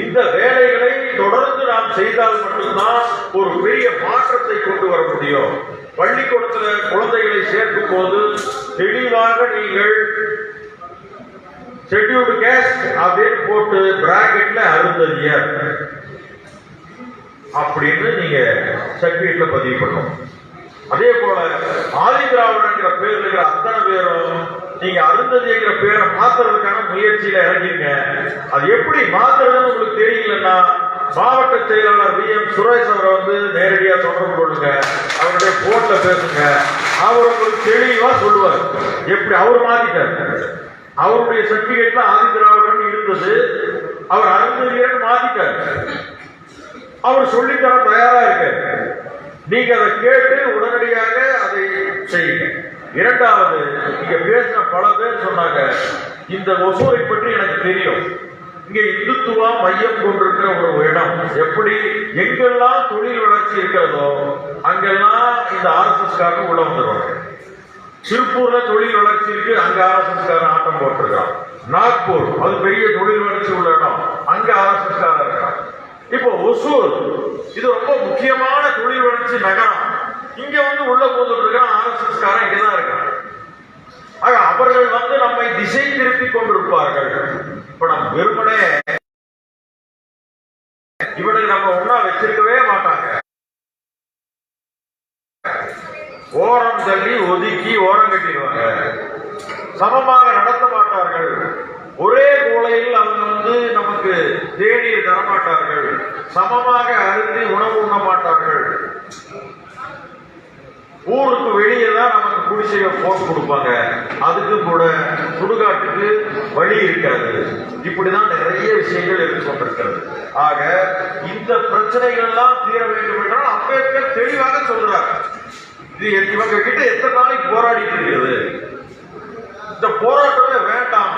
இந்த வேலைகளை தொடர்ந்து நாம் செய்தால் மட்டும்தான் ஒரு பெரிய மாற்றத்தை கொண்டு வர முடியும். பள்ளிக்கூடத்தில் குழந்தைகளை சேர்க்கும் போது தெளிவாக நீங்கள் ஷெட்யூல்டு கேஸ்ட் அப்படின்னு போட்டு பிராக்கெட்ல அருந்ததியர் அப்படின்னு நீங்க சர்டிபிகேட்ல பதிவு பண்ணணும். அதே போல ஆதி திராவிடங்கிற பேர் இருக்கிற அத்தனை பேரும் நீங்க அருந்ததிங்கிற பேரை மாத்துறதுக்கான முயற்சியில இறங்கிருங்க. அது எப்படி மாத்துறதுன்னு உங்களுக்கு தெரியலன்னா மாவட்ட செயலாளர் VM சுரேஷ் அவரை நேரடியா தொடர்பு கொள்ளுங்க. அவருடைய போன்ல பேசுங்க. அவர் உங்களுக்கு தெளிவா சொல்லுவார் எப்படி அவர் மாத்திட்டார். அவருடைய சர்டிபிகேட்ல ஆதி திராவிடன் இருந்தது, அவர் அருந்ததியர் மாத்திட்டார். அவர் சொல்லித்தர தயாரா இருக்காரு. நீங்க அதை கேட்டு உடனடியாக அதை செய்யுங்க. இரண்டாவது, இங்க பேசின பல பேர் சொன்னாங்க இந்த ஒசூரை பற்றி எனக்கு தெரியும். இங்க இந்துத்துவா மையம் கொண்டிருக்கிற ஒரு இடம். எப்படி எங்கெல்லாம் தொழில் வளர்ச்சி இருக்கிறதோ அங்கெல்லாம் இந்த RSS காரங்க உள்ள வந்துருவாங்க. திருப்பூர்ல தொழில் வளர்ச்சி இருக்கு, அங்க RSS ஆட்டம் போட்டிருக்கான். நாக்பூர் அது பெரிய தொழில் வளர்ச்சி உள்ள இடம், அங்க RSS இருக்கான். இப்போ ஒசூர் இது ரொம்ப முக்கியமான தொழில் வளர்ச்சி நகரம், இங்க உள்ள போட்டு இருக்கான் RSS இங்கதான் இருக்கான். ஆக அவர்கள் நம்மை திசை திருப்பி கொண்டிருப்பார்கள். இப்ப நம்ம வெறுமனே இவனுக்கு நம்ம ஒன்னா வச்சிருக்கவே மாட்டாங்க. ஓரம் தள்ளி ஒதுக்கி ஓரம் கட்டிடுவாங்க, சமமாக நடத்த மாட்டார்கள். ஒரே கோலையில் அவங்க நமக்கு தேநீர் தரமாட்டார்கள், சமமாக அருந்தி உணவு உண்ண மாட்டார்கள். ஊருக்கு வெளியே தான் நமக்கு குடிசையை போட்டு கொடுப்பாங்க, அதுக்கு கூட சுடுகாட்டுக்கு வழி இருக்காது. இப்படிதான் நிறைய விஷயங்கள் இருந்து கொண்டிருக்கிறது. ஆக இந்த பிரச்சனைகள் எல்லாம் தீர வேண்டும் என்றால் அம்பேத்கர் தெளிவாக சொல்றார். இது இவங்க கிட்ட எத்தனை நாளைக்கு போராடிட்டு இருக்கிறது, இந்த போராட்டமே வேண்டாம்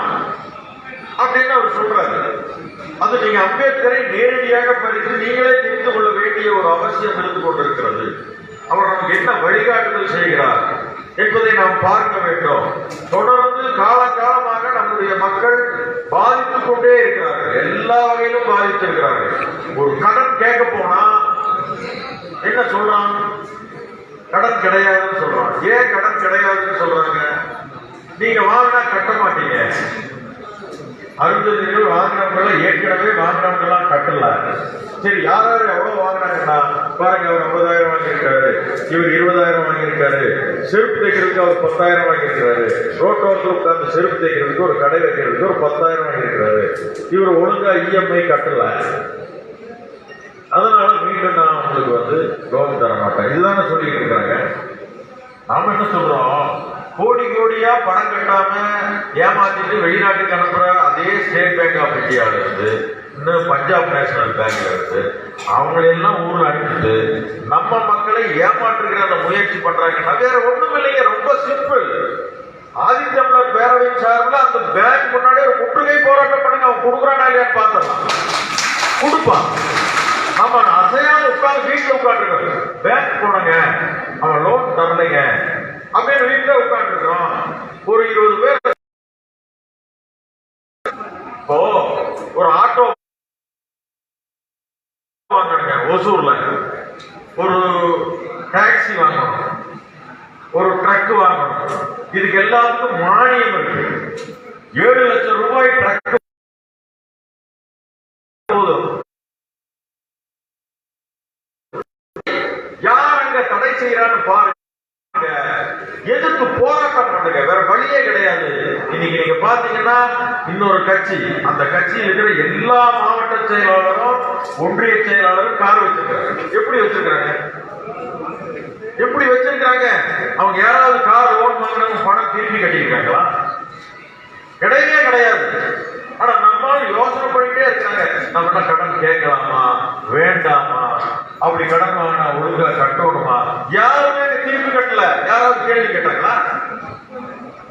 அப்படின்னு அவர் சொல்றாரு. அது நீங்க அம்பேத்கரை நேரடியாக படித்து நீங்களே தெரிந்து கொள்ள வேண்டிய ஒரு அவசியம் இருந்து கொண்டிருக்கிறது. அவர் நமக்கு என்ன வழிகாட்டுதல் செய்கிறார் என்பதை நாம் பார்க்க வேண்டும். தொடர்ந்து காலகாலமாக நம்முடைய மக்கள் பாதித்துக் கொண்டே இருக்கிறார்கள், எல்லா வகையிலும் பாதித்திருக்கிறார்கள். ஒரு கடன் கேட்க போனா என்ன சொல்றான், கடன் கிடையாதுன்னு சொல்றான். ஏன் கடன் கிடையாதுன்னு சொல்றாங்க? நீங்க வாங்கினா கட்ட மாட்டீங்க. அருந்ததிகள் வாங்கினவங்கள ஏற்கனவே வாங்கினவங்கலாம் கட்டல. சரி, யார் யாரு எவ்வளவு வாங்கினாங்கன்னா பாருங்க, அவர் 50,000 வாங்கியிருக்காரு, இவர் 20,000 வாங்கியிருக்காரு, செருப்பு தைக்கிறதுக்கு அவர் 10,000 வாங்கியிருக்காரு, ரோட்டோரத்தில் உட்கார்ந்து செருப்பு தைக்கிறதுக்கு ஒரு கடை வைக்கிறதுக்கு ஒரு 10,000 வாங்கியிருக்காரு, இவர் ஒழுங்கா EMI கட்டல, அதனால மீண்டும் நான் உங்களுக்கு லோன் தர மாட்டேன், இதுதானே சொல்லிட்டு இருக்காங்க. நாம என்ன சொல்றோம், கோடி கோடியா பணம் கட்டாம ஏமாத்திட்டு வெளிநாட்டுக்கு அனுப்புற அதே ஸ்டேட் பேங்க் ஆஃப் இந்தியாவில இருந்து, இன்னும் பஞ்சாப் நேஷனல் பேங்க்ல இருந்து அவங்களெல்லாம் ஊர்ல அனுப்பிட்டு நம்ம மக்களை ஏமாற்றுகிற அந்த முயற்சி பண்றாங்கன்னா வேற ஒண்ணும் இல்லைங்க, ரொம்ப சிம்பிள். ஆதித்தமிழர் பேரவை சார்பில் அந்த பேங்க் முன்னாடி ஒரு முற்றுகை போராட்டம் பண்ணுங்க, அவன் கொடுக்குறானா இல்லையான்னு பார்த்துடலாம். கொடுப்பான். நம்ம அசையாம உட்காந்து வீட்டுல உட்காந்துருக்கோம், பேங்க் போனங்க அவன் லோன் தரலைங்க அப்படின்னு வீட்டுல உட்காந்து இருக்கோம். ஒரு 20 பேர் இப்போ ஒரு ஆட்டோ வாங்கணுங்க ஒசூர்ல, ஒரு டாக்ஸி வாங்கணும், ஒரு ட்ரக் வாங்கணும், இதுக்கு எல்லாத்துக்கும் மானியம் இருக்கு. 7 லட்சம் ரூபாய் ட்ரக் போதும். யார் அங்க தடை செய்யறான்னு பாருங்க, எதிர்த்து போராட்டம் பண்ணுங்க, வேற வழியே கிடையாது. இன்னைக்கு நீங்க பாத்தீங்கன்னா இன்னொரு கட்சி, அந்த கட்சியில் இருக்கிற எல்லா மாவட்ட செயலாளரும் ஒன்றிய செயலாளரும் கார் வச்சிருக்காங்க. எப்படி வச்சிருக்காங்க? எப்படி வச்சிருக்காங்க? அவங்க யாராவது கார் லோன் வாங்கினவங்க பணம் திருப்பி கட்டியிருக்காங்களா? கிடையவே கிடையாது. ஆனா நம்மளால யோசனை பண்ணிட்டே இருக்காங்க, நம்ம கடன் கேட்கலாமா வேண்டாமா, அப்படி கடன் வாங்கினா ஒழுங்கா கட்டணுமா, யாருமே திருப்பி கட்டல. யாராவது கேள்வி கேட்டாங்களா?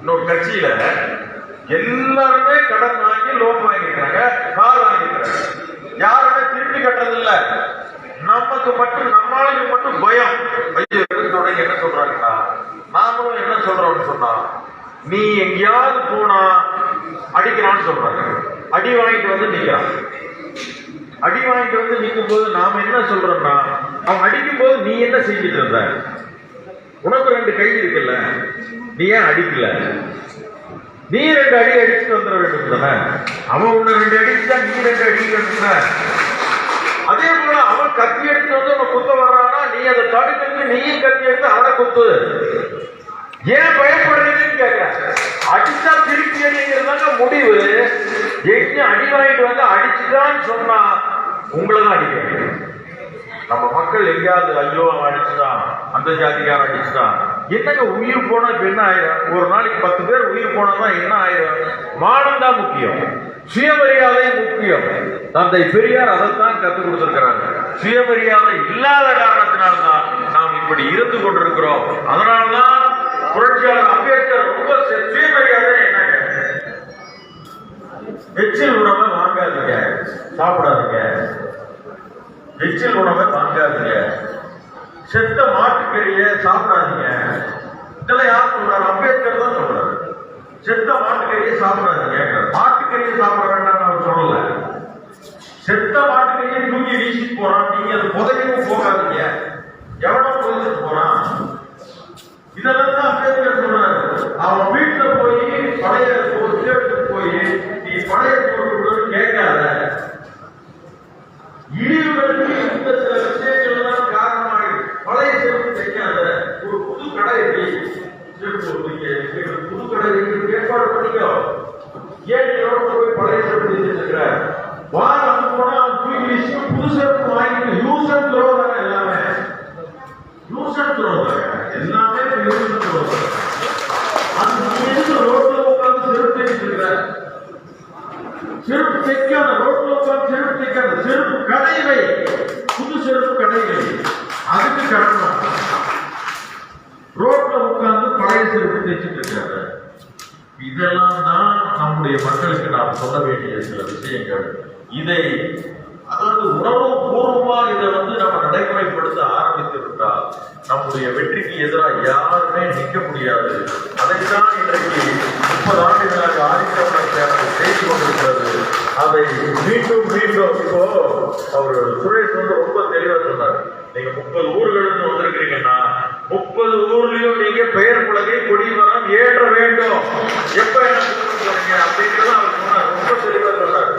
இன்னொரு கட்சியில எல்லாருமே கடன் வாங்கி லோன் வாங்கிக்கிறாங்க, கார் வாங்கிக்கிறாங்க, யாருமே திருப்பி கட்டுறது இல்ல. நமக்கு மட்டும், நம்மளுக்கு மட்டும் பயம். தொடங்கி என்ன சொல்றாங்கன்னா, நாமளும் என்ன சொல்றோம்னு சொன்னா, நீ எங்கேயாவது போனா அடிக்கிறான்னு சொல்றாங்க. அடி வாங்கிட்டு நிக்கிறான். அடி வாங்கிட்டு நிற்கும் போது நாம என்ன சொல்றோம்னா, அவன் அடிக்கும் போது நீ என்ன செஞ்சுட்டு இருந்த, உனக்கு 2 கை இருக்குல்ல, நீ ஏன் அடிக்கல, நீ 2 அடி அடிச்சுட்டு வந்துட வேண்டும் தானே. அவன் உன்னை 2 அடிச்சுட்டா நீ 2 அடிக்க. அதே போல அவன் கத்தி எடுத்து உன்னை குத்த வர்றான்னா நீ அதை தடுக்கிறதுக்கு நீயும் கத்தி எடுத்து அவனை குத்து. ஏன் பயப்படுறீங்கன்னு கேட்கிறேன். அடிச்சா திருப்பி அடிங்கிறதாங்க முடிவு. எங்க அடி வாங்கிட்டு அடிச்சுதான் சொன்னா உங்களை தான் அடிக்க. நம்ம மக்கள் எங்கேயாவது ஐயோ அவன் அடிச்சுட்டான், அந்த ஜாதிக்காரன் அடிச்சுட்டான், என்னங்க உயிர் போனா இப்ப என்ன ஆயிரும்? ஒரு நாளைக்கு 10 பேர் உயிர் போனதான் என்ன ஆயிரும்? மானம் தான் முக்கியம், சுயமரியாதை முக்கியம். தந்தை பெரியார் அதைத்தான் கற்றுக் கொடுத்திருக்கிறாங்க. சுயமரியாதை இல்லாத காரணத்தினால்தான் நாம் இப்படி இருந்து கொண்டிருக்கிறோம். அதனால்தான் புரட்சியாளர் அம்பேத்கர் ரொம்ப சுயமரியாதை என்னங்க, எச்சில் உணவை வாங்காதீங்க, சாப்பிடாதீங்க, எச்சில் உணவை வாங்காதீங்க, செத்த மாட்டுக்கறியை சாப்பிடாதீங்க, இதெல்லாம் யார் சொல்றாரு? அம்பேத்கர் தான் சொல்றாரு. செத்த மாட்டுக்கறியை சாப்பிடாதீங்க, மாட்டுக்கறியை சாப்பிட வேண்டாம் அவர் சொல்லல. செத்த மாட்டுக்கறியை தூக்கி வீசிட்டு போறான், நீங்க அது புதைக்கவும் போகாதீங்க, எவ்வளவு புதைச்சிட்டு போறான். இதெல்லாம் தான் அம்பேத்கர் சொல்றாரு. அவன் வீட்டுல போய் பழைய எடுத்து போய் நீ பழைய பொருட்கள் கேட்காத, இழிவுகளுக்கு இந்த சில விஷயங்கள் தான் காரணமாக பழைய செருப்பு தைக்காத, ஒரு புது கடை புது கடை ஏற்பாடு பண்ணிக்கோ. ஏன் போய் பழைய செருப்பு தைச்சிருக்கிற வாரம் போனா தூக்கி புது செருப்பு வாங்கிட்டு யூஸ் அண்ட் த்ரோ தானே எல்லாமே, யூஸ் அண்ட் த்ரோ எல்லாமே யூஸ் அண்ட் த்ரோ. அது ரோட்ல உட்காந்து செருப்பு தைச்சிருக்கிற, செருப்பு தைக்காத, ரோட்ல உட்காந்து செருப்பு தைக்காத, செருப்பு கடைவை, புது செருப்பு கடைவை, அதுக்கு கடக்கலாம். ரோட்ல உட்கார்ந்து பழைய செருப்பு தைச்சிட்டு இருக்காரு. இதெல்லாம் தான் நம்முடைய மக்களுக்கு நாம் சொல்ல வேண்டிய சில விஷயங்கள். இதை அதாவது உணர்வு பூர்வமா இதை நம்ம நடைமுறைப்படுத்த ஆரம்பித்து விட்டால் நம்முடைய வெற்றிக்கு எதிராக யாருமே நிற்க முடியாது. அதைத்தான் இன்றைக்கு 30 ஆண்டுகளாக ஆதித்தமிழர் பேரவை செய்து கொண்டிருக்கிறது. அதை மீண்டும் மீண்டும் இப்போ அவர் சுரேஷ் ரொம்ப தெளிவா சொன்னார். நீங்க 30 ஊர்களுக்கு வந்திருக்கிறீங்கன்னா 30 ஊர்லயும் நீங்க பெயர் பலகை கொடிமரம் ஏற்ற வேண்டும். எப்ப என்ன சொல்றீங்க அப்படிங்கிறத அவர் சொன்னார், ரொம்ப தெளிவா சொன்னார்.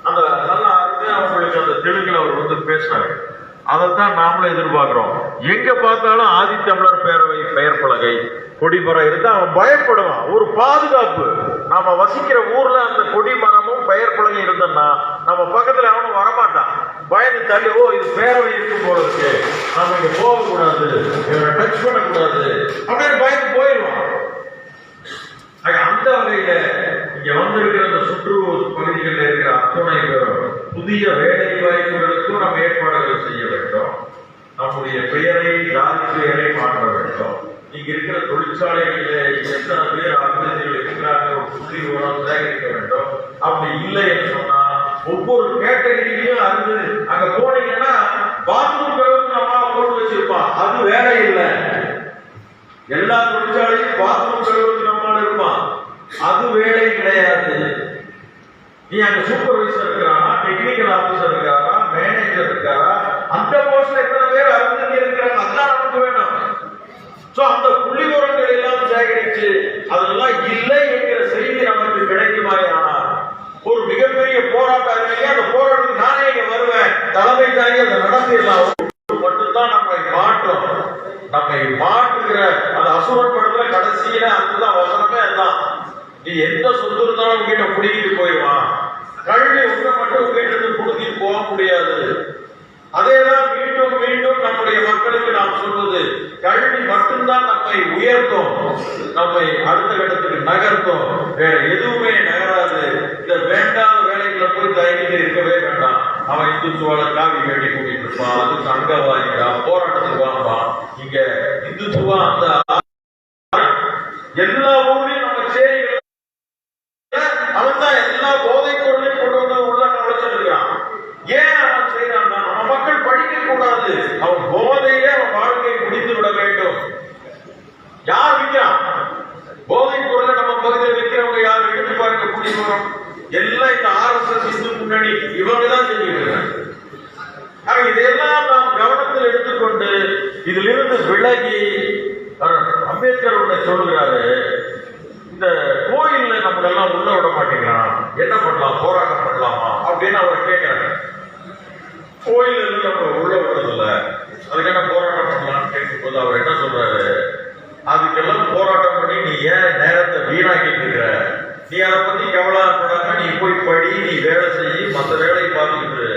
அந்த நல்லா அருமையா அவங்களுக்கு அந்த தெலுங்குல அவர் பேசினாரு. அதைத்தான் நாமளும் எதிர்பார்க்கிறோம். எங்க பார்த்தாலும் ஆதித்தமிழர் பேரவை பெயர் பலகை கொடிமரம் இருந்தா அவன் பயப்படுவான். ஒரு பாதுகாப்பு. நாம வசிக்கிற ஊர்ல அந்த கொடிமரமும் பெயர் பலகை இருந்தோம்னா நம்ம பக்கத்துல அவனும் வரமாட்டான். பயந்து தள்ளி, ஓ இது பேரவை இருக்கும் போல இருக்கு, நம்ம இங்க போகக்கூடாது, இவனை டச் பண்ணக்கூடாது அப்படின்னு பயந்து போயிடுவான். அந்த வகையில இங்க வந்திருக்கிற இந்த சுற்றுலா பகுதிகளில் இருக்கிற அத்துணை பேரும் புதிய வேலை வாய்ப்புகளுக்கும் நம்ம ஏற்பாடுகள் செய்ய வேண்டும். நம்முடைய பெயரை, ஜாதி பெயரை மாற்ற வேண்டும். இங்க இருக்கிற தொழிற்சாலைகளில் எத்தனை பேர் அபிவிருத்திகள் இருக்கிறாங்க ஒரு புள்ளி விவரம் சேகரிக்க வேண்டும். அப்படி இல்லை என்று சொன்னா ஒவ்வொரு கேட்டகரியிலையும் அது அங்க போனீங்கன்னா பாத்ரூம் கழுவுக்கு நம்ம போட்டு வச்சிருப்பான், அது வேலை இல்லை. எல்லா தொழிற்சாலையும் பாத்ரூம் கழுவுக்கு நம்மளால இருப்பான், அது வேலை கிடையாது. நீ அங்க சூப்பர்வைசர் இருக்கிறாரா, டெக்னிக்கல் ஆபீசர் இருக்காரா, மேனேஜர் இருக்காரா, அந்த போஸ்ட்ல எத்தனை பேர் அறிஞர் இருக்கிறாங்க, அதெல்லாம் நமக்கு வேணும். சோ அந்த புள்ளி விவரங்கள் எல்லாம் சேகரிச்சு அதெல்லாம் இல்லை என்கிற செய்தி நமக்கு கிடைக்குமாயானால் ஒரு மிகப்பெரிய போராட்டம் அறிவிங்க. அந்த போராட்டத்துக்கு நானே இங்க வருவேன், தலைமை தாங்கி அதை நடத்திடலாம். மட்டும்தான் நம்மை மாற்றும். நம்மை மாற்றுகிற அந்த அசுரன் படத்துல கடைசியில அதுதான் வசனமே அதுதான். நீ எந்த சொத்து இருந்தாலும் உங்ககிட்ட புடிக்கிட்டு போயிடுவான். கல்வி ஒண்ணு மட்டும் உங்ககிட்ட இருந்து புடுங்கிட்டு போக முடியாது. அதேதான் மீண்டும் மீண்டும் நம்முடைய மக்களுக்கு நாம் சொல்வது, கல்வி மட்டும்தான் நம்மை உயர்த்தும், நம்மை அடுத்த கட்டத்துக்கு நகர்த்தும், வேற எதுவுமே நகராது. இந்த வேண்டாத வேலைகளை போய் தயங்கிட்டு இருக்கவே வேண்டாம். அவன் இந்துத்துவால காவி வேண்டி கூட்டிட்டு இருப்பான், அதுக்கு அங்கவாதிடா போராட்டத்துக்கு வாங்குவான். இங்க இந்துத்துவா அந்த எல்லா ஊர்லயும் நம்ம சேரிகள் அவன் தான் எல்லா போதை பொருளையும் கொண்டு வந்து உள்ள நுழைச்சிட்டு இருக்கான். ஏன் அவன் செய்யறான்? நம்ம மக்கள் படிக்க கூடாது, அவன் போதையிலே அவன் வாழ்க்கையை முடித்து விட வேண்டும். யார் விற்கிறான் போதை பொருளை? நம்ம பகுதியில் விற்கிறவங்க யார்? எடுத்து பாருங்க, கூட்டி போறோம் எல்லாம் இந்த RSS இந்து முன்னணி இவங்க தான் செஞ்சுட்டு இருக்காங்க. இதையெல்லாம் நாம் கவனத்தில் எடுத்துக்கொண்டு இதிலிருந்து விலகி, அம்பேத்கர் ஒண்ணு சொல்லுகிறாரு, இந்த கோயில்ல நம்ம எல்லாம் உள்ள விட மாட்டேங்கிறான், என்ன பண்ணலாம், போராட்டம் பண்ணலாமா அப்படின்னு அவர் கேட்கிறாங்க. கோயில் இருந்து நம்ம உள்ள விடுறதில்ல, அதுக்கான போராட்டம் பண்ணலாம்னு கேட்கும் போது அவர் என்ன சொல்றாரு, அதுக்கெல்லாம் போராட்டம் பண்ணி நீ ஏன் நேரத்தை வீணாக்கிட்டு இருக்கிற? நீ அதை பத்தி கவலைப்படாம நீ போய் படி, நீ வேலை செய்யி, மற்ற வேலையை பார்த்துக்கிட்டு.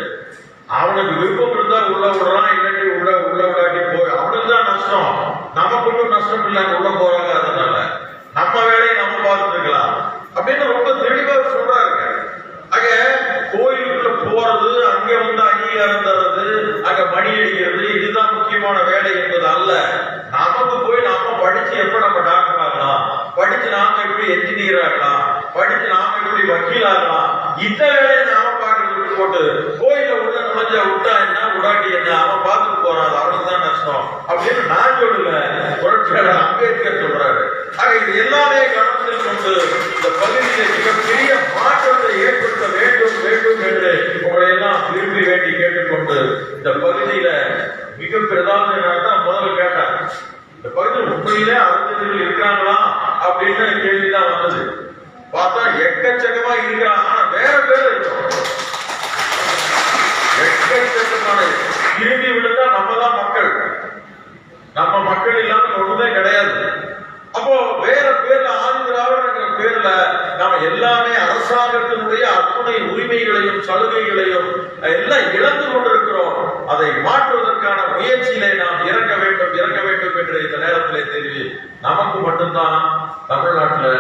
அவனுக்கு விருப்பம் இருந்தா உள்ள விடலாம், இல்லாட்டி உள்ள விடாட்டி போய் அவனுக்கு தான் நஷ்டம், நமக்கு ஒன்றும் நஷ்டம் இல்லை உள்ள போறாங்க. அதனால நம்ம வேலையை நம்ம பார்த்துக்கலாம் அப்படின்னு ரொம்ப தெளிவா சொல்றாங்க. ஆக கோயிலுக்குள்ள போறது, அங்கே வந்து அங்கீகாரம் தர்றது, அங்க மணி அடிக்கிறது, இதுதான் முக்கியமான வேலை என்பது அல்ல. நமக்கு போய் நாம படிச்சு எப்ப நம்ம டாக்டர் ஆகலாம், படிச்சு நாம எப்படி என்ஜினியர் ஆகலாம், படிச்சு நாம எப்படி வக்கீல் ஆகலாம், இந்த வேலையை நாம பார்க்கறதுக்கு போட்டு கோயில உள்ள முடிஞ்சா விட்டா என்ன விடாட்டி என்ன அவன் பார்த்துட்டு போறான் அவனுக்கு தான் நஷ்டம் அப்படின்னு நான் சொல்லல, புரட்சியாளர் அம்பேத்கர் சொல்றாரு. ஆக இது எல்லாமே கவனத்தில் கொண்டு இந்த பகுதியில் மிகப்பெரிய மாற்றத்தை ஏற்படுத்த வேண்டும் வேண்டும் என்று உங்களை எல்லாம் விரும்பி வேண்டி கேட்டுக்கொண்டு இந்த பகுதியில மிக பிரதான முதல்ல கேட்டார், இந்த பகுதியில் உண்மையிலே அறிஞர்கள் இருக்கிறாங்களா அப்படின்னு கேள்விதான் வந்தது. பார்த்தா எக்கச்சக்கமா இருக்கிறாங்க, ஆனா வேற பேர் இருக்கும். எக்கச்சக்கமான திரும்பி விழுந்தா நம்ம தான் மக்கள், நம்ம மக்கள் இல்லாம ஒண்ணுமே கிடையாது. அப்போ வேற பேர்ல ஆதிதிராவிடங்கிற பேர்ல நாம எல்லாமே அரசாங்கத்தினுடைய அத்துணை உரிமைகளையும் சலுகைகளையும் எல்லாம் இழந்து கொண்டிருக்கிறோம். அதை மாற்றுவதற்கான முயற்சியிலே நாம் இறங்க வேண்டும் என்று இந்த நேரத்திலே தெரிவி, நமக்கு மட்டும்தான் தமிழ்நாட்டில்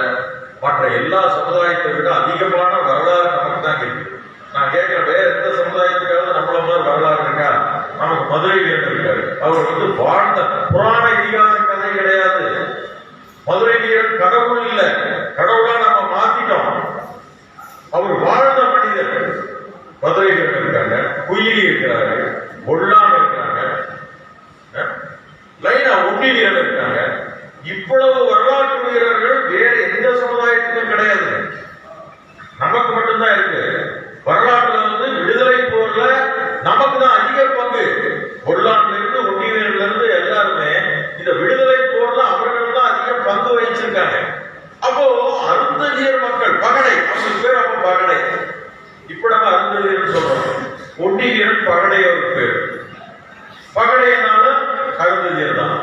மற்ற எல்லா சமுதாயத்தை விட அதிகமான வரலாறு நமக்கு தான் இருக்கு. நான் கேட்கிறேன், வேற எந்த சமுதாயத்துக்காவது நம்மள மாதிரி வரலாறு இருக்கா? நமக்கு மதுரை வீரன் இருக்காரு, அவர் வாழ்ந்த புராண இதிகாச கதை கிடையாது. மதுரை வீரன் கடவுள் இல்ல, கடவுளா நம்ம மாத்திட்டோம். அவர் வாழ்ந்த மனிதர். மதுரை வீரன் இருக்காங்க, குயிலி இருக்கிறாரு, ஒல்லான் இருக்கிறாங்க, லைனா ஒன்னி வீரன் இருக்காங்க. இவ்வளவு வரலாற்று வீரர்கள் வேற எந்த சமுதாயத்துக்கும் கிடையாது, நமக்கு மட்டும்தான் இருக்கு. வரலாற்றுல விடுதலை போர்ல நமக்கு தான் அதிக பங்கு. ஒல்லான்ல இருந்து ஒன்னி வீரர்ல இருந்து எல்லாருமே இந்த விடுதலை போர்ல அவர்கள் தான் அதிக பங்கு வகிச்சிருக்காங்க. அப்போ அருந்ததியர் மக்கள் பகடை, அவங்க பேர் அப்ப பகடை, இப்ப நம்ம அருந்ததியர் சொல்றோம். ஒன்னி வீரன் பகடை அவருக்கு பேர், பகடையினால அருந்ததியர் தான்.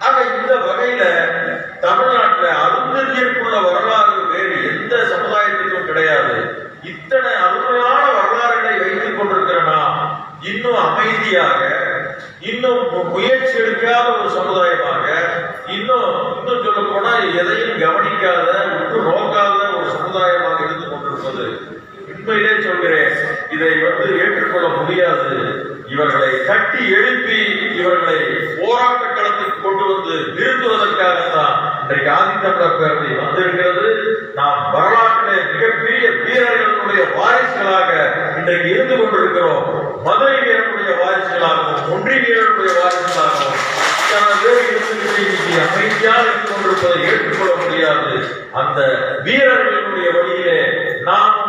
ஆக இந்த வகையில தமிழ்நாட்டில் அருந்ததியருக்குள்ள வரலாறு வேறு எந்த சமுதாயத்திற்கும் கிடையாது. இத்தனை அருமையான வரலாறுகளை வைத்துக் கொண்டிருக்கிறனா இன்னும் அமைதியாக, இன்னும் முயற்சி எடுக்காத ஒரு சமுதாயமாக, இன்னும் சொல்ல போனா எதையும் கவனிக்காத, உற்று நோக்காத ஒரு சமுதாயமாக இருந்து கொண்டிருப்பது உண்மையிலே சொல்கிறேன், இதை ஏற்றுக்கொள்ள முடியாது. இவர்களை கட்டி எழுப்பி இவர்களை போராட்ட களத்துக்கு கொண்டு வந்து நிறுத்துவதற்காகத்தான் இன்றைக்கு ஆதித்தமிழர் பேரவை வந்திருக்கிறது. நாம் வரலாற்றிலே மிகப்பெரிய வீரர்களுடைய வாரிசுகளாக இன்றைக்கு இருந்து கொண்டிருக்கிறோம். மதுரை வீரனுடைய வாரிசுகளாகவும் ஒன்றி வீரனுடைய வாரிசுகளாகவும் அமைதியாக இருந்து கொண்டிருப்பதை ஏற்றுக்கொள்ள முடியாது. அந்த வீரர்களுடைய வழியிலே நாம்